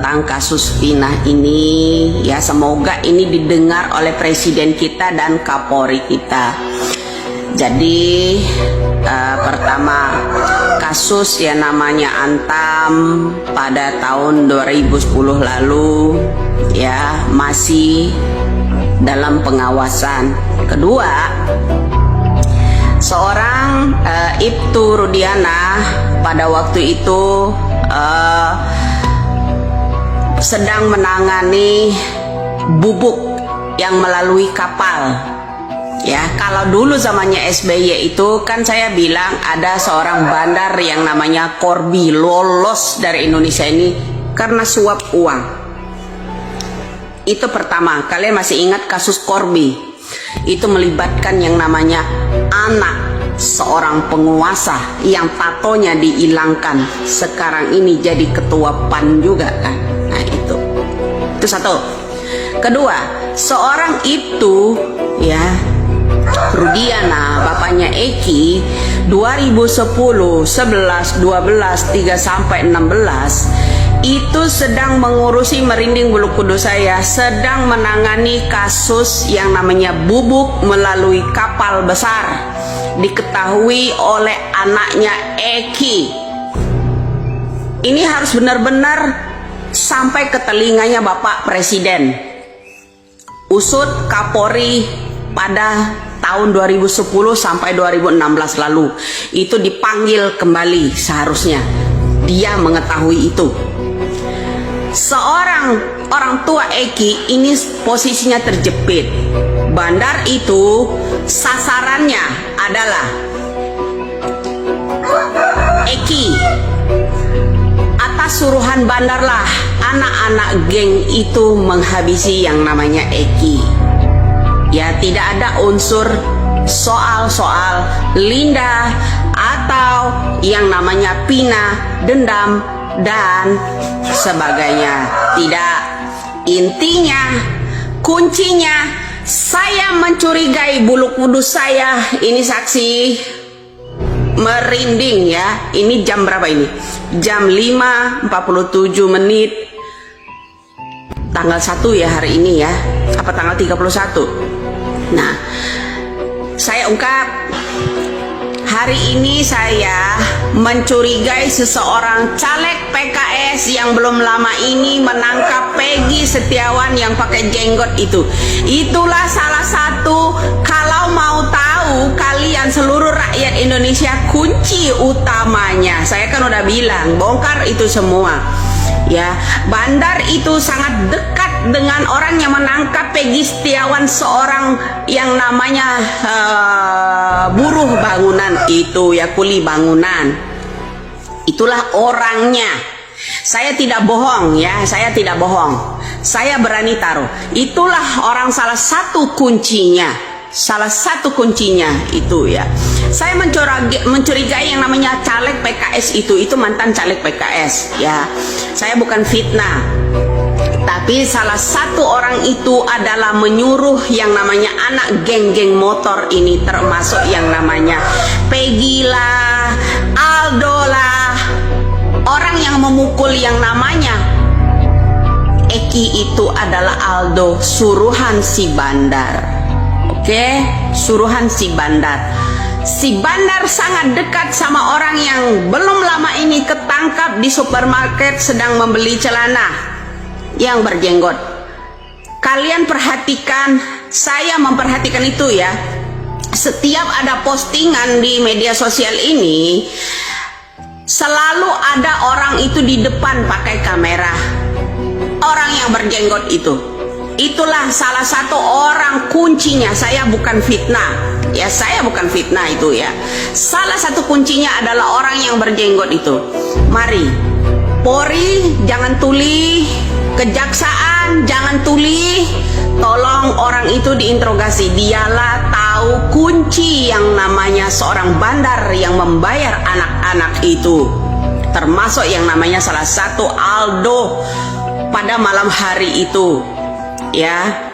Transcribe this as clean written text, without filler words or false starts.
tentang kasus Vina ini, ya semoga ini didengar oleh Presiden kita dan Kapolri kita. Jadi pertama, kasus yang namanya Antam pada tahun 2010 lalu ya masih dalam pengawasan. Kedua, seorang Ibtu Rudiana pada waktu itu sedang menangani bubuk yang melalui kapal. Ya, kalau dulu zamannya SBY itu kan saya bilang ada seorang bandar yang namanya Corby lolos dari Indonesia ini karena suap uang. Itu pertama, kalian masih ingat kasus Corby? Itu melibatkan yang namanya anak seorang penguasa yang tatonya dihilangkan. Sekarang ini jadi ketua PAN juga kan. Nah itu satu. Kedua, seorang itu ya Rudiana, bapaknya Eki, 2010, 11, 12, 3 sampai 16 itu sedang mengurusi, merinding bulu kudus saya, sedang menangani kasus yang namanya bubuk melalui kapal besar, diketahui oleh anaknya Eki. Ini harus benar-benar sampai ke telinganya Bapak Presiden. Usut Kapolri pada tahun 2010 sampai 2016 lalu itu dipanggil kembali, seharusnya dia mengetahui itu. Seorang orang tua Eki ini posisinya terjepit. Bandar itu sasarannya adalah Eki. Atas suruhan bandar lah anak-anak geng itu menghabisi yang namanya Eki. Ya, tidak ada unsur soal-soal Linda atau yang namanya Pina, dendam dan sebagainya. Tidak. Intinya, kuncinya, saya mencurigai bulu kudus saya. Ini saksi merinding ya. Ini jam berapa ini? Jam 5.47 menit. Tanggal 1 ya hari ini ya. Apa tanggal 31? Nah, saya ungkap, hari ini saya mencurigai seseorang caleg PKS yang belum lama ini menangkap Peggy Setiawan yang pakai jenggot itu. Itulah salah satu, kalau mau tahu kalian seluruh rakyat Indonesia, kunci utamanya. Saya kan udah bilang, bongkar itu semua. Ya, bandar itu sangat dekat dengan orang yang menangkap Peggy Setiawan, seorang yang namanya buruh bangunan itu ya, kuli bangunan. Itulah orangnya. Saya tidak bohong ya, saya tidak bohong. Saya berani taruh. Itulah orang, salah satu kuncinya. Salah satu kuncinya itu ya. Saya mencurigai yang namanya caleg PKS itu mantan caleg PKS ya. Saya bukan fitnah, tapi salah satu orang itu adalah menyuruh yang namanya anak geng-geng motor ini, termasuk yang namanya Peggy lah, Aldo lah, orang yang memukul yang namanya Eki itu adalah Aldo, suruhan si bandar. Oke, suruhan si bandar. Si bandar sangat dekat sama orang yang belum lama ini ketangkap di supermarket sedang membeli celana yang berjenggot. Kalian perhatikan, saya memperhatikan itu ya. Setiap ada postingan di media sosial ini, selalu ada orang itu di depan pakai kamera. Orang yang berjenggot itu. Itulah salah satu orang kuncinya. Saya bukan fitnah ya, saya bukan fitnah itu ya. Salah satu kuncinya adalah orang yang berjenggot itu. Mari Polri jangan tuli, kejaksaan jangan tuli, tolong orang itu diinterogasi. Dialah tahu kunci yang namanya seorang bandar yang membayar anak-anak itu, termasuk yang namanya salah satu Aldo pada malam hari itu ya.